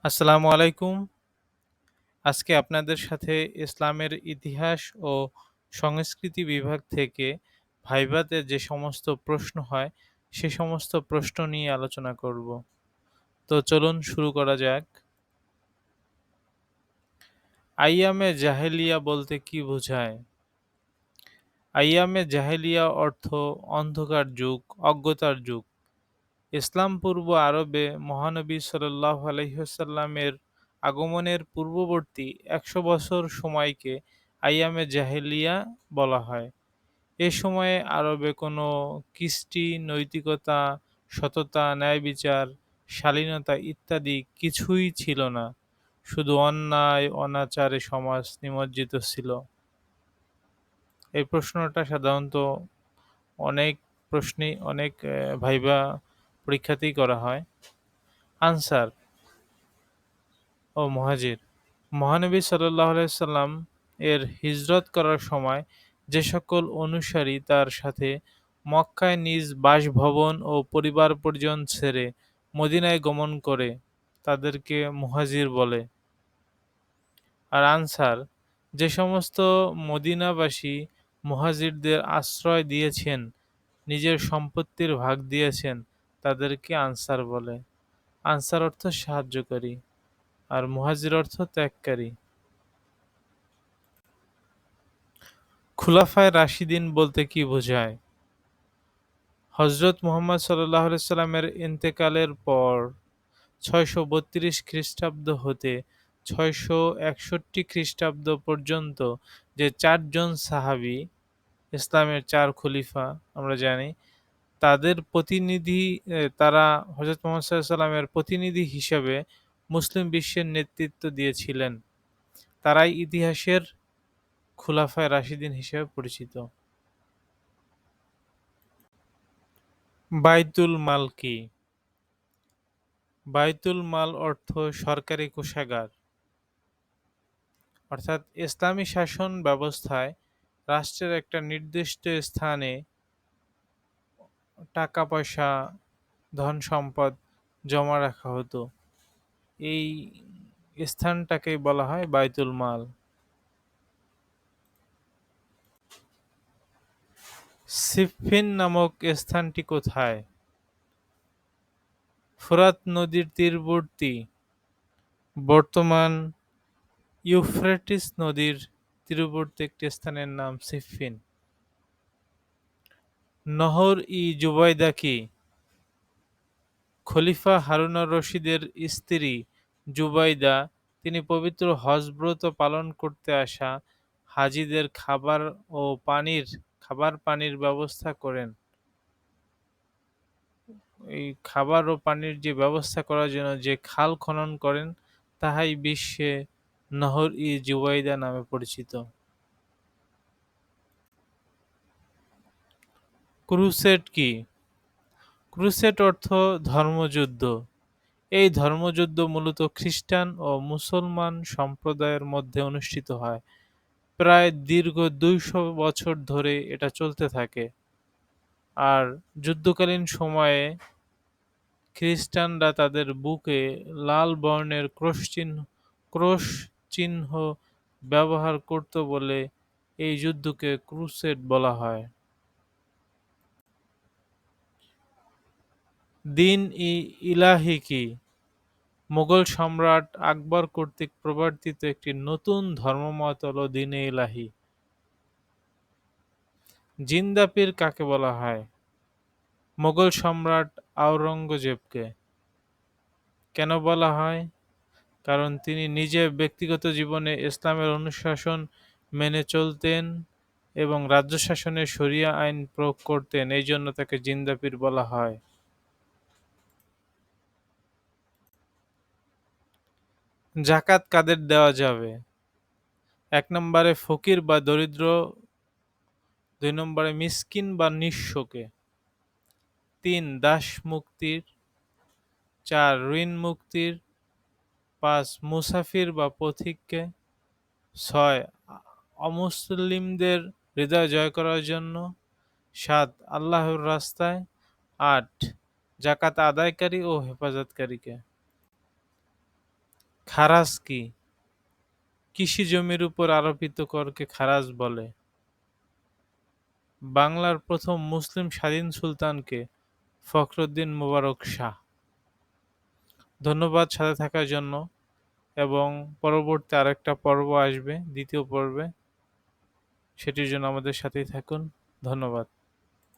আসসালামু আলাইকুম। আজকে আপনাদের সাথে ইসলামের ইতিহাস ও সংস্কৃতি বিভাগ থেকে ভাইভাতে যে সমস্ত প্রশ্ন হয়, সে সমস্ত প্রশ্ন নিয়ে আলোচনা করব। তো চলুন শুরু করা যাক। আইয়ামে জাহেলিয়া বলতে কি বোঝায়? আইয়ামে জাহেলিয়া অর্থ অন্ধকার যুগ, অজ্ঞতার যুগ। ইসলাম পূর্ব আরবে মহানবী সাল্লাল্লাহু আলাইহি ওয়াসাল্লামের আগমনের পূর্ববর্তী ১০০ বছর সময়কে আইয়ামে জাহেলিয়া বলা হয়। এ সময়ে আরবে কোনো কৃষ্টি, নৈতিকতা, সততা, ন্যায়বিচার, শালীনতা ইত্যাদি কিছুই ছিল না। শুধু অন্যায়, অনাচারে সমাজ নিমজ্জিত ছিল। এই প্রশ্নটা সাধারণত অনেক প্রশ্নেই অনেক ভাইভা পরীক্ষাতেই করা হয়। আনসার ও মুহাজির। মহানবী সাল্লাল্লাহু আলাইহি সাল্লাম এর হিজরত করার সময় যে সকল অনুসারী তার সাথে মক্কায় নিজ বাসভবন ও পরিবার পরিজন ছেড়ে মদিনায় গমন করে তাদেরকে মুহাজির বলে। আর আনসার যে সমস্ত মদিনাবাসী মুহাজিরদের আশ্রয় দিয়েছেন, নিজের সম্পত্তির ভাগ দিয়েছেন, তাদেরকে আনসার বলে। আনসার অর্থ সাহায্যকারী আর মুহাজির অর্থ ত্যাগকারী। খুলাফায়ে রাশিদিন বলতে কি বোঝায়? হযরত মুহাম্মদ সাল্লাল্লাহু আলাইহি সাল্লামের ইন্তেকালের পর ৬৩২ খ্রিস্টাব্দ হতে ৬৬১ খ্রিস্টাব্দ পর্যন্ত যে ৪ জন সাহাবী, ইসলামের ৪ খলিফা আমরা জানি, তাদের প্রতিনিধি তারা হযরত মুহাম্মদ সাল্লাল্লাহু আলাইহি সাল্লামের প্রতিনিধি হিসেবে মুসলিম বিশ্বের নেতৃত্ব দিয়েছিলেন। তারাই ইতিহাসের খুলাফায়ে রাশিদিন হিসেবে পরিচিত। বাইতুল মাল কি? বায়তুল মাল অর্থ সরকারি কোষাগার। অর্থাৎ ইসলামী শাসন ব্যবস্থায় রাষ্ট্রের একটা নির্দিষ্ট স্থানে টাকা পয়সা, ধন সম্পদ জমা রাখা হতো। এই স্থানটাকেই বলা হয় বায়তুল মাল। সিফফিন নামক স্থানটি কোথায়? ফোরাত নদীর তীরবর্তী বর্তমান ইউফ্রেটিস নদীর তীরবর্তী একটি স্থানের নাম সিফফিন। নহর-ই-জুবাইদা কি? খলিফা হারুন আর-রশিদের স্ত্রী জুবাইদা তিনি পবিত্র হজ ব্রত পালন করতে আসা হাজিদের খাবার পানির ব্যবস্থা করেন। এই খাবার ও পানির যে ব্যবস্থা করার জন্য যে খাল খনন করেন, তাহাই বিশ্বে নহর-ই-জুবাইদা নামে পরিচিত। ক্রুসেড কি? ক্রুসেড অর্থ ধর্মযুদ্ধ। এই ধর্মযুদ্ধ মূলত খ্রিস্টান ও মুসলমান সম্প্রদায়ের মধ্যে অনুষ্ঠিত হয়। প্রায় দীর্ঘ ২০০ বছর ধরে এটা চলতে থাকে। আর যুদ্ধকালীন সময়ে খ্রিস্টানরা তাদের বুকে লাল বর্ণের ক্রস চিহ্ন ব্যবহার করত বলে এই যুদ্ধকে ক্রুসেড বলা হয়। দ্বীন-ই-ইলাহী কি? মুঘল সম্রাট আকবর কর্তৃক প্রবর্তিত একটি নতুন ধর্মমত হল দ্বীন-ই-ইলাহী। জিন্দা পীর কাকে বলা হয়? মুঘল সম্রাট আওরঙ্গজেবকে। কেন বলা হয়? কারণ তিনি নিজে ব্যক্তিগত জীবনে ইসলামের অনুশাসন মেনে চলতেন এবং রাজ্য শাসনে শরিয়া আইন প্রয়োগ করতেন, এই জন্য তাকে জিন্দা পীর বলা হয়। জাকাত কাদের দেওয়া যাবে? ১ নম্বরে ফকির বা দরিদ্র, ২ নম্বরে মিসকিন বা নিঃস্বকে, ৩ দাস মুক্তির, ৪ ঋণ মুক্তির, ৫ মুসাফির বা পথিককে, ৬ অমুসলিমদের হৃদয় জয় করার জন্য, ৭ আল্লাহর রাস্তায়, ৮ জাকাত আদায়কারী ও হেফাজতকারীকে। খারাজ কি? কৃষি জমির উপর আরোপিত করকে খারাজ বলে। বাংলার প্রথম মুসলিম স্বাধীন সুলতান কে? ফখরুদ্দীন মুবারক শাহ। ধন্যবাদ সাথে থাকার জন্য, এবং পরবর্তী আরেকটা পর্ব আসবে, দ্বিতীয় পর্বে। সেটির জন্য আমাদের সাথেই থাকুন। ধন্যবাদ।